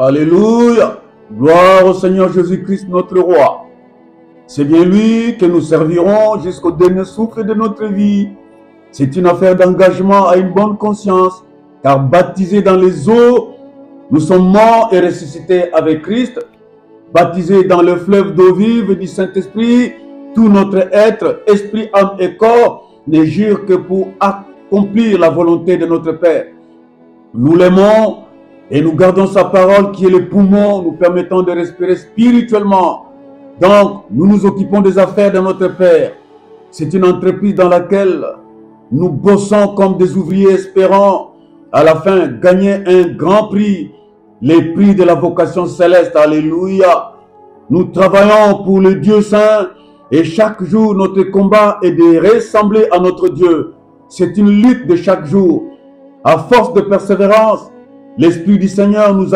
Alléluia. Gloire au Seigneur Jésus-Christ, notre roi. C'est bien lui que nous servirons jusqu'au dernier souffle de notre vie. C'est une affaire d'engagement à une bonne conscience, car baptisés dans les eaux, nous sommes morts et ressuscités avec Christ. Baptisés dans le fleuve d'eau vive du Saint-Esprit, tout notre être, esprit, âme et corps, ne jure que pour accomplir la volonté de notre Père. Nous l'aimons et nous gardons sa parole qui est le poumon nous permettant de respirer spirituellement. Donc, nous nous occupons des affaires de notre Père. C'est une entreprise dans laquelle nous bossons comme des ouvriers espérant à la fin gagner un grand prix, les prix de la vocation céleste. Alléluia. Nous travaillons pour le Dieu Saint et chaque jour notre combat est de ressembler à notre Dieu. C'est une lutte de chaque jour. À force de persévérance, l'Esprit du Seigneur nous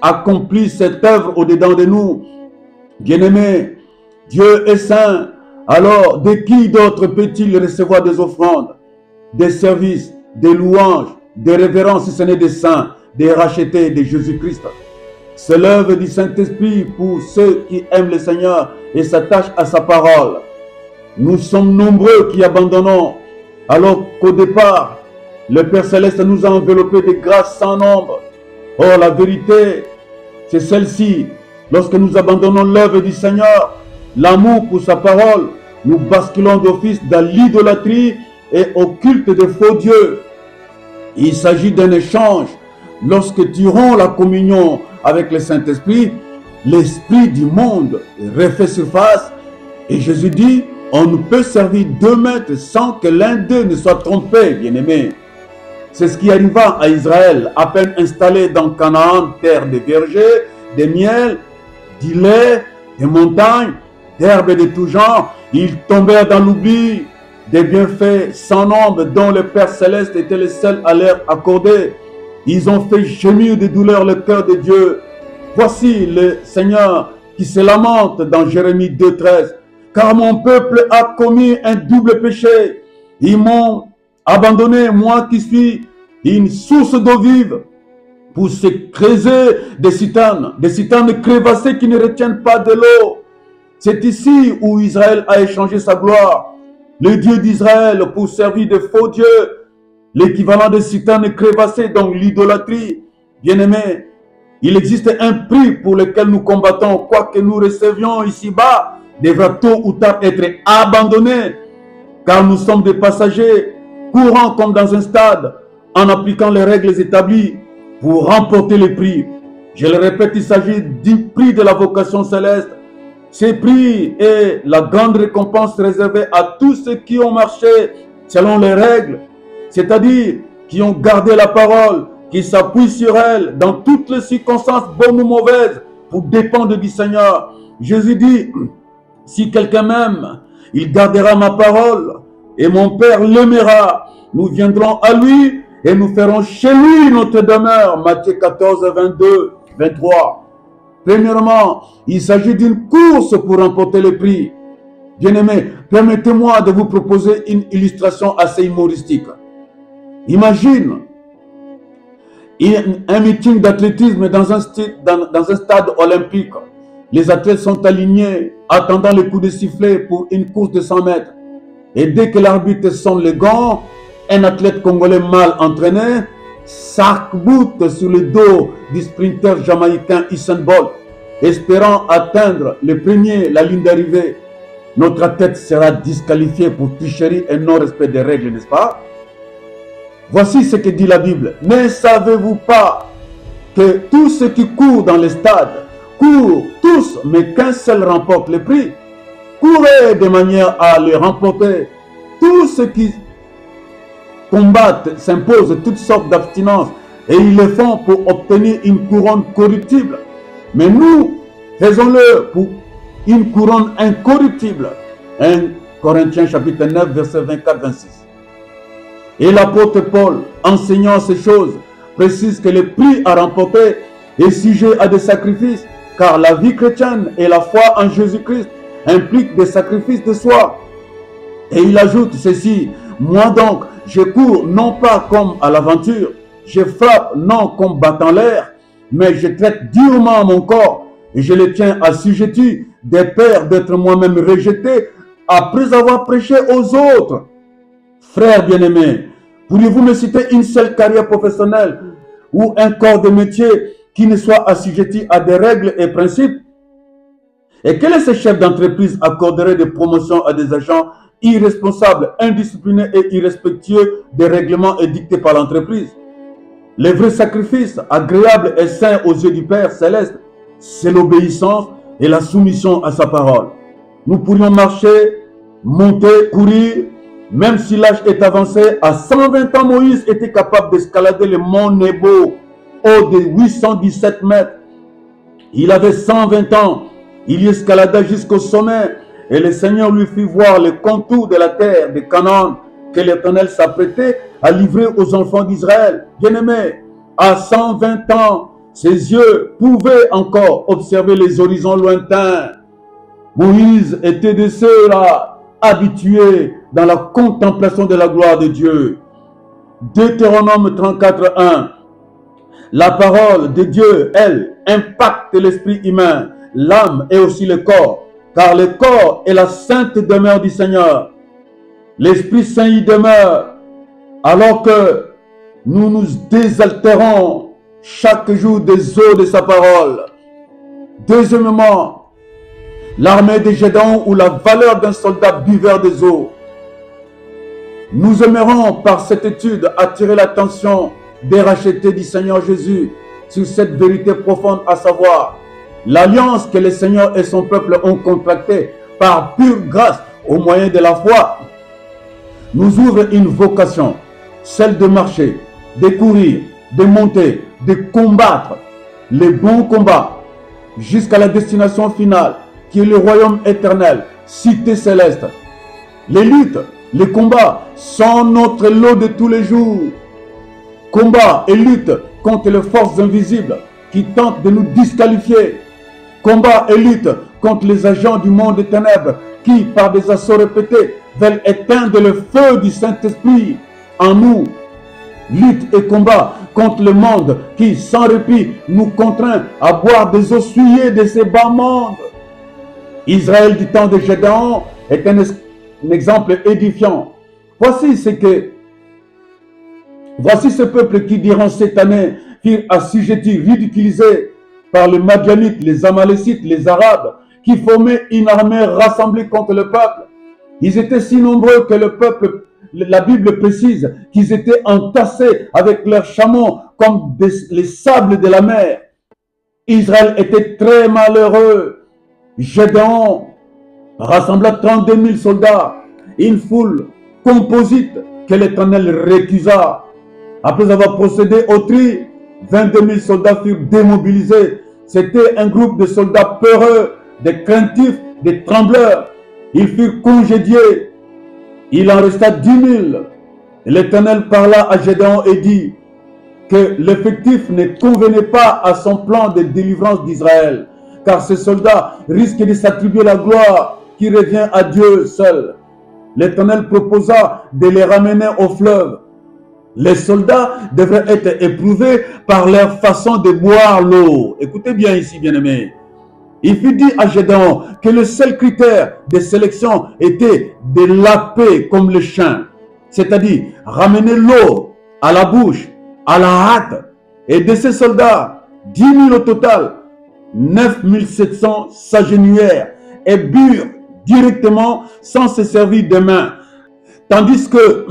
accomplit cette œuvre au-dedans de nous. Bien-aimés, Dieu est saint. Alors, de qui d'autre peut-il recevoir des offrandes, des services, des louanges, des révérences si ce n'est des saints, des rachetés de Jésus-Christ? C'est l'œuvre du Saint-Esprit pour ceux qui aiment le Seigneur et s'attachent à sa parole. Nous sommes nombreux qui abandonnons, alors qu'au départ, le Père Céleste nous a enveloppés de grâces sans nombre. Or, la vérité, c'est celle-ci. Lorsque nous abandonnons l'œuvre du Seigneur, l'amour pour sa parole, nous basculons d'office dans l'idolâtrie et au culte de faux dieux. Il s'agit d'un échange. Lorsque tu romps la communion avec le Saint-Esprit, l'esprit du monde refait surface. Et Jésus dit, on ne peut servir deux maîtres sans que l'un d'eux ne soit trompé, bien-aimé. C'est ce qui arriva à Israël, à peine installé dans Canaan, terre de vergers, de miel, du lait, des montagnes, d'herbes de tout genre. Ils tombèrent dans l'oubli des bienfaits sans nombre dont le Père Céleste était le seul à leur accorder. Ils ont fait gémir de douleur le cœur de Dieu. Voici le Seigneur qui se lamente dans Jérémie 2,13. Car mon peuple a commis un double péché. Ils m'ont abandonné, moi qui suis une source d'eau vive, pour se creuser des citernes crevassées qui ne retiennent pas de l'eau. C'est ici où Israël a échangé sa gloire, le Dieu d'Israël, pour servir de faux dieux, l'équivalent de citernes crevassées, donc l'idolâtrie. Bien-aimés, il existe un prix pour lequel nous combattons, quoi que nous recevions ici-bas, devra tôt ou tard être abandonné, car nous sommes des passagers courant comme dans un stade, en appliquant les règles établies pour remporter le prix. Je le répète, il s'agit du prix de la vocation céleste. Ce prix est la grande récompense réservée à tous ceux qui ont marché selon les règles, c'est-à-dire qui ont gardé la parole, qui s'appuient sur elle dans toutes les circonstances, bonnes ou mauvaises, pour dépendre du Seigneur. Jésus dit, si quelqu'un m'aime, il gardera ma parole, et mon Père l'aimera. Nous viendrons à lui et nous ferons chez lui notre demeure. Matthieu 14, 22, 23. Premièrement, il s'agit d'une course pour remporter le prix. Bien-aimés, permettez-moi de vous proposer une illustration assez humoristique. Imagine un meeting d'athlétisme dans un stade olympique. Les athlètes sont alignés, attendant le coup de sifflet pour une course de 100 mètres. Et dès que l'arbitre sonne les gants, un athlète congolais mal entraîné s'arc-boute sur le dos du sprinter jamaïcain Usain Bolt, espérant atteindre le premier la ligne d'arrivée. Notre athlète sera disqualifié pour tricherie et non-respect des règles, n'est-ce pas? Voici ce que dit la Bible. Ne savez-vous pas que tous ceux qui courent dans les stades courent tous, mais qu'un seul remporte le prix? Courez de manière à le remporter. Tous ceux qui combattent s'imposent toutes sortes d'abstinences et ils le font pour obtenir une couronne corruptible. Mais nous, faisons-le pour une couronne incorruptible. 1 Corinthiens chapitre 9, verset 24-26. Et l'apôtre Paul, enseignant ces choses, précise que le prix à remporter est sujet à des sacrifices, car la vie chrétienne et la foi en Jésus-Christ impliquent des sacrifices de soi. Et il ajoute ceci, moi donc, je cours non pas comme à l'aventure, je frappe non comme battant l'air, mais je traite durement mon corps et je le tiens assujetti, des peurs d'être moi-même rejeté après avoir prêché aux autres. Frères bien-aimés, pourriez-vous me citer une seule carrière professionnelle ou un corps de métier qui ne soit assujetti à des règles et principes? Et quel est ce chef d'entreprise accorderait des promotions à des agents irresponsables, indisciplinés et irrespectueux des règlements édictés par l'entreprise? Le vrai sacrifice, agréable et saint aux yeux du Père céleste, c'est l'obéissance et la soumission à sa parole. Nous pourrions marcher, monter, courir, même si l'âge est avancé. À 120 ans, Moïse était capable d'escalader le mont Nebo, haut de 817 mètres. Il avait 120 ans. Il y escalada jusqu'au sommet et le Seigneur lui fit voir les contours de la terre de Canaan que l'Éternel s'apprêtait à livrer aux enfants d'Israël. Bien-aimés, à 120 ans, ses yeux pouvaient encore observer les horizons lointains. Moïse était de ceux-là habitués dans la contemplation de la gloire de Dieu. Deutéronome 34:1. La parole de Dieu, elle, impacte l'esprit humain, l'âme et aussi le corps, car le corps est la sainte demeure du Seigneur. L'Esprit Saint y demeure, alors que nous nous désaltérons chaque jour des eaux de sa parole. Deuxièmement, l'armée de Gédéon ou la valeur d'un soldat buveur des eaux. Nous aimerons par cette étude attirer l'attention des rachetés du Seigneur Jésus sur cette vérité profonde, à savoir l'alliance que le Seigneur et son peuple ont contractée par pure grâce au moyen de la foi nous ouvre une vocation, celle de marcher, de courir, de monter, de combattre les bons combats jusqu'à la destination finale qui est le royaume éternel, cité céleste. Les luttes, les combats sont notre lot de tous les jours. Combats et luttes contre les forces invisibles qui tentent de nous disqualifier. Combat et lutte contre les agents du monde des ténèbres qui, par des assauts répétés, veulent éteindre le feu du Saint-Esprit en nous. Lutte et combat contre le monde qui, sans répit, nous contraint à boire des eaux souillées de ces bas mondes. Israël du temps de Gédéon est un exemple édifiant. Voici ce peuple qui, durant cette année, furent assujettis, ridiculisés par les Madianites, les Amalécites, les Arabes, qui formaient une armée rassemblée contre le peuple. Ils étaient si nombreux que le peuple, la Bible précise, qu'ils étaient entassés avec leurs chameaux comme les sables de la mer. Israël était très malheureux. Gédéon rassembla 32 000 soldats, une foule composite que l'Éternel récusa. Après avoir procédé au tri, 22 000 soldats furent démobilisés. C'était un groupe de soldats peureux, des craintifs, des trembleurs. Ils furent congédiés. Il en resta 10 000. L'Éternel parla à Gédéon et dit que l'effectif ne convenait pas à son plan de délivrance d'Israël, car ces soldats risquent de s'attribuer la gloire qui revient à Dieu seul. L'Éternel proposa de les ramener au fleuve. Les soldats devraient être éprouvés par leur façon de boire l'eau. Écoutez bien ici, bien-aimés. Il fut dit à Gédéon que le seul critère de sélection était de laper comme le chien, c'est-à-dire ramener l'eau à la bouche, à la hâte. Et de ces soldats, 10 000 au total, 9 700 s'agenouillèrent et burent directement sans se servir de mains. Tandis que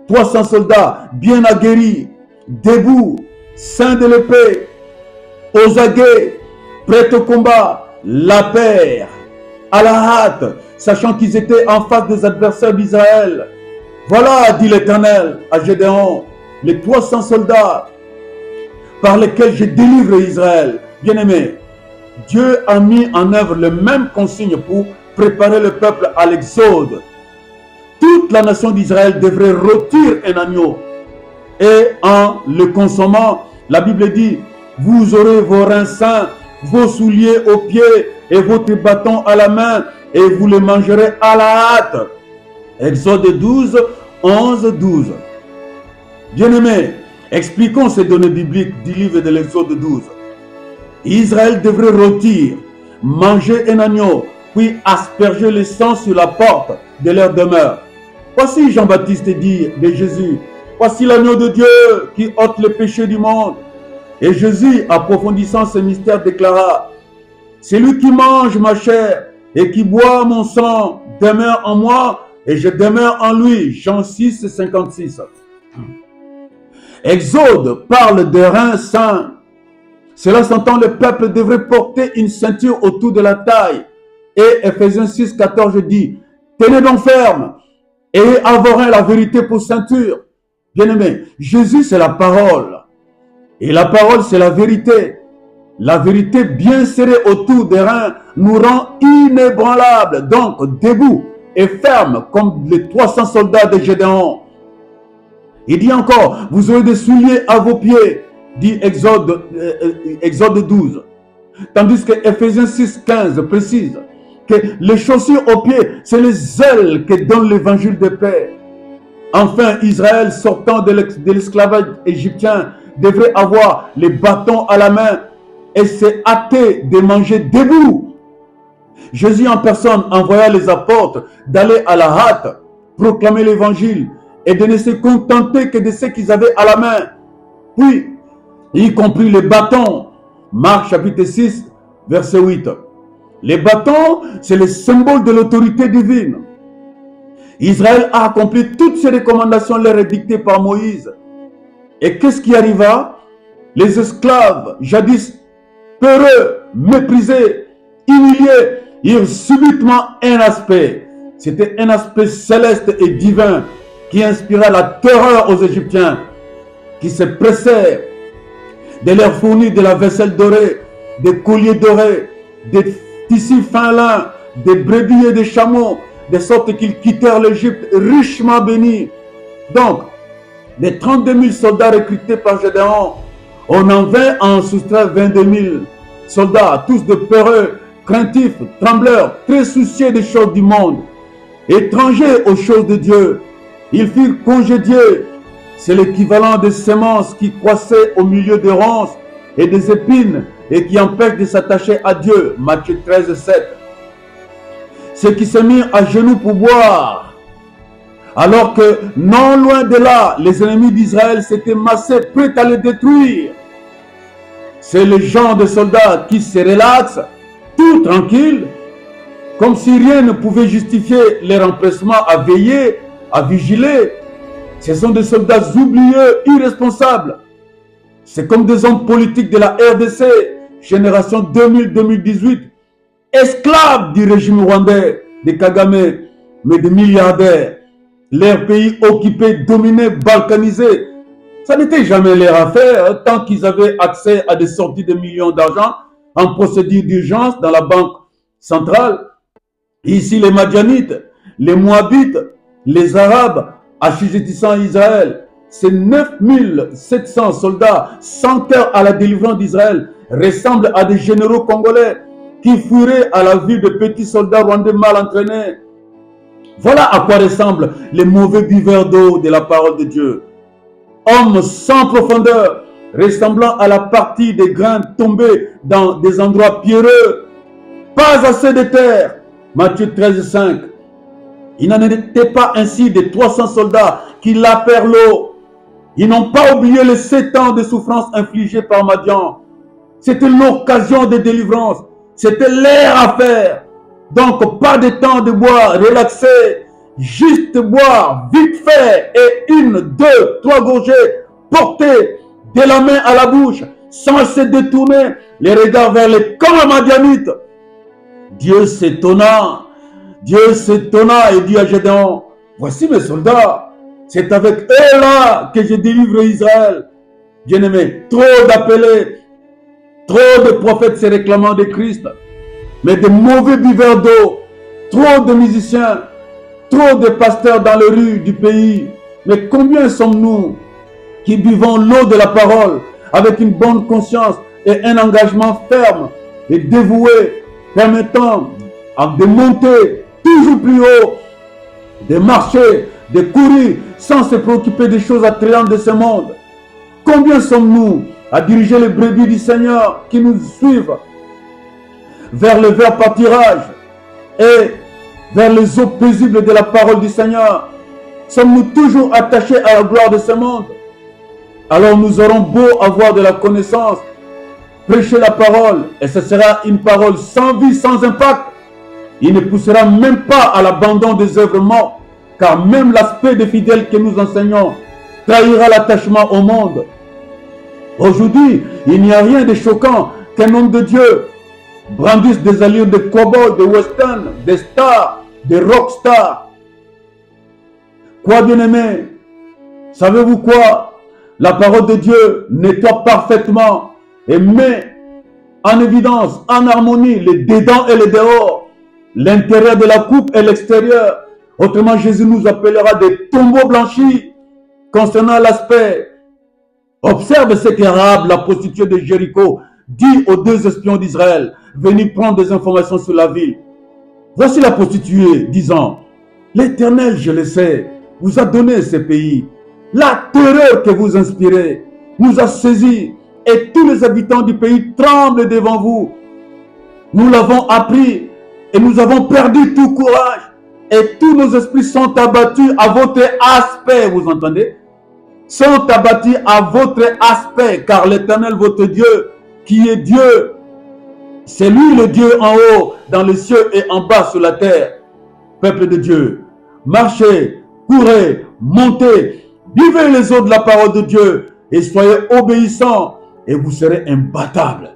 300 soldats bien aguerris, debout, ceint de l'épée, aux aguets, prêts au combat, la paire, à la hâte, sachant qu'ils étaient en face des adversaires d'Israël. Voilà, dit l'Éternel à Gédéon, les 300 soldats par lesquels je délivre Israël. Bien-aimés, Dieu a mis en œuvre le même consigne pour préparer le peuple à l'exode. Toute la nation d'Israël devrait rôtir un agneau. Et en le consommant, la Bible dit, vous aurez vos reins saints, vos souliers aux pieds et votre bâton à la main, et vous les mangerez à la hâte. Exode 12, 11, 12. Bien-aimés, expliquons ces données bibliques du livre de l'Exode 12. Israël devrait rôtir, manger un agneau, puis asperger le sang sur la porte de leur demeure. Voici Jean-Baptiste dit de Jésus, voici l'agneau de Dieu qui ôte les péchés du monde. Et Jésus, approfondissant ce mystère, déclara, c'est lui qui mange ma chair et qui boit mon sang demeure en moi et je demeure en lui. Jean 6, 56. Exode parle de reins saints. Cela s'entend, le peuple devrait porter une ceinture autour de la taille. Et Ephésiens 6, 14 dit, tenez donc ferme et avoir la vérité pour ceinture. Bien-aimé, Jésus c'est la parole. Et la parole c'est la vérité. La vérité bien serrée autour des reins nous rend inébranlables, donc debout et ferme comme les 300 soldats de Gédéon. Il dit encore, vous aurez des souliers à vos pieds, dit Exode 12. Tandis que Ephésiens 6, 15 précise que les chaussures aux pieds, c'est les ailes que donne l'évangile de paix. Enfin, Israël sortant de l'esclavage égyptien devrait avoir les bâtons à la main et s'est hâté de manger debout. Jésus en personne envoya les apôtres d'aller à la hâte, proclamer l'évangile et de ne se contenter que de ce qu'ils avaient à la main. Puis, y compris les bâtons. Marc chapitre 6, verset 8. Les bâtons, c'est le symbole de l'autorité divine. Israël a accompli toutes ces recommandations leur édictées par Moïse. Et qu'est-ce qui arriva? Les esclaves, jadis peureux, méprisés, humiliés, eurent subitement un aspect. C'était un aspect céleste et divin qui inspira la terreur aux Égyptiens, qui se pressèrent de leur fournir de la vaisselle dorée, des colliers dorés, des tissus fin lin, des brebis et des chameaux, de sorte qu'ils quittèrent l'Égypte richement bénis. Donc, les 32 000 soldats recrutés par Gédéon, on en vint à en soustraire 22 000 soldats, tous de peureux, craintifs, trembleurs, très soucieux des choses du monde, étrangers aux choses de Dieu. Ils furent congédiés. C'est l'équivalent des semences qui croissaient au milieu des ronces et des épines et qui empêchent de s'attacher à Dieu. Matthieu 13, 7. Ceux qui se mirent à genoux pour boire, alors que non loin de là, les ennemis d'Israël s'étaient massés, prêts à les détruire. C'est le genre de soldats qui se relaxent, tout tranquille, comme si rien ne pouvait justifier leur empressement à veiller, à vigiler. Ce sont des soldats oublieux, irresponsables. C'est comme des hommes politiques de la RDC, génération 2000-2018, esclaves du régime rwandais, de Kagame, mais de milliardaires. Leur pays occupé, dominé, balkanisé. Ça n'était jamais leur affaire, tant qu'ils avaient accès à des sorties de millions d'argent en procédure d'urgence dans la banque centrale. Ici, les Madianites, les Moabites, les Arabes, assujettissant Israël, ces 9700 soldats sans cœur à la délivrance d'Israël ressemblent à des généraux congolais qui fuiraient à la vue de petits soldats rwandais mal entraînés. Voilà à quoi ressemblent les mauvais buveurs d'eau de la parole de Dieu. Hommes sans profondeur, ressemblant à la partie des grains tombés dans des endroits pierreux. Pas assez de terre. Matthieu 13, 5. Il n'en était pas ainsi des 300 soldats qui lapèrent l'eau. Ils n'ont pas oublié les 7 ans de souffrance infligées par Madian. C'était l'occasion de délivrance. C'était leur affaire. Donc, pas de temps de boire, relaxer, juste boire, vite fait, et 1, 2, 3 gorgées, portées de la main à la bouche, sans se détourner les regards vers les camps madianites. Dieu s'étonna et dit à Gédéon, voici mes soldats, c'est avec eux là que je délivre Israël. Bien-aimé, trop d'appelés, trop de prophètes se réclamant de Christ, mais de mauvais buveurs d'eau, trop de musiciens, trop de pasteurs dans les rues du pays. Mais combien sommes-nous qui buvons l'eau de la parole avec une bonne conscience et un engagement ferme et dévoué, permettant de monter toujours plus haut, de marcher, de courir sans se préoccuper des choses attrayantes de ce monde. Combien sommes-nous à diriger les brebis du Seigneur qui nous suivent vers le vert pâturage et vers les eaux paisibles de la parole du Seigneur? Sommes-nous toujours attachés à la gloire de ce monde? Alors nous aurons beau avoir de la connaissance, prêcher la parole, et ce sera une parole sans vie, sans impact. Il ne poussera même pas à l'abandon des œuvres mortes, car même l'aspect des fidèles que nous enseignons trahira l'attachement au monde. Aujourd'hui, il n'y a rien de choquant qu'un homme de Dieu brandisse des allures de cow-boy, de western, des stars, des rockstars. Quoi, bien-aimé? Savez-vous quoi? La parole de Dieu nettoie parfaitement et met en évidence, en harmonie, les dedans et les dehors, l'intérieur de la coupe et l'extérieur. Autrement, Jésus nous appellera des tombeaux blanchis concernant l'aspect. Observe ce qu'Arab, la prostituée de Jéricho, dit aux deux espions d'Israël, venus prendre des informations sur la ville. Voici la prostituée, disant, l'Éternel, je le sais, vous a donné ce pays. La terreur que vous inspirez nous a saisis et tous les habitants du pays tremblent devant vous. Nous l'avons appris et nous avons perdu tout courage et tous nos esprits sont abattus à votre aspect, vous entendez? Sont abattus à votre aspect, car l'Éternel, votre Dieu, qui est Dieu, c'est lui le Dieu en haut, dans les cieux et en bas sur la terre. Peuple de Dieu, marchez, courez, montez, vivez les eaux de la parole de Dieu et soyez obéissants et vous serez imbattables,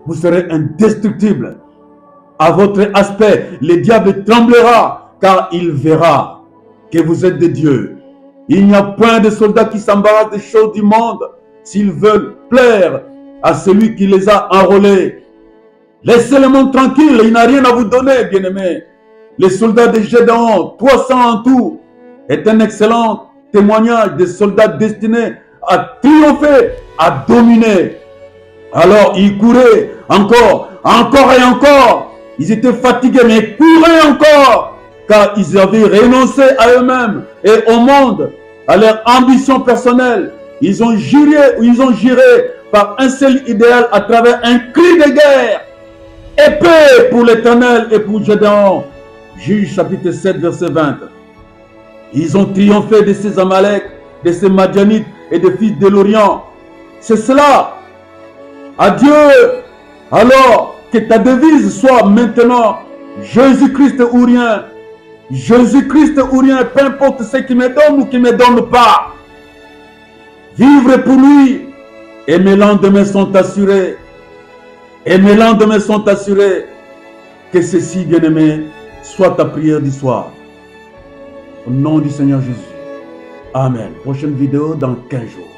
vous serez indestructibles. À votre aspect, le diable tremblera car il verra que vous êtes des dieux. Il n'y a point de soldats qui s'embarrassent des choses du monde s'ils veulent plaire à celui qui les a enrôlés. Laissez le monde tranquille, il n'a rien à vous donner, bien-aimés. Les soldats de Gédéon, 300 en tout, est un excellent témoignage des soldats destinés à triompher, à dominer. Alors ils couraient encore, encore et encore. Ils étaient fatigués, mais ils couraient encore, car ils avaient renoncé à eux-mêmes et au monde, à leur ambition personnelle. Ils ont juré par un seul idéal à travers un cri de guerre. Épée pour l'Éternel et pour Gédéon. Juge chapitre 7, verset 20. Ils ont triomphé de ces Amalek, de ces Madianites et des fils de l'Orient. C'est cela. Adieu. Alors que ta devise soit maintenant Jésus-Christ ou rien. Jésus-Christ ou rien, peu importe ce qu'il me donne ou qu'il ne me donne pas. Vivre pour lui et mes lendemains sont assurés. Et mes lendemains sont assurés. Que ceci, bien-aimé, soit ta prière du soir. Au nom du Seigneur Jésus. Amen. Prochaine vidéo dans 15 jours.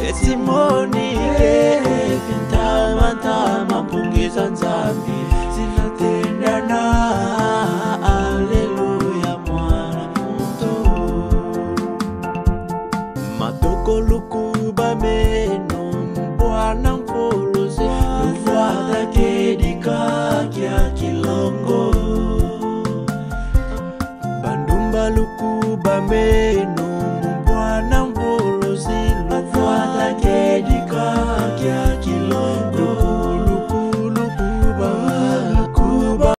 Testimony ke pintama tama pungiza nzambi.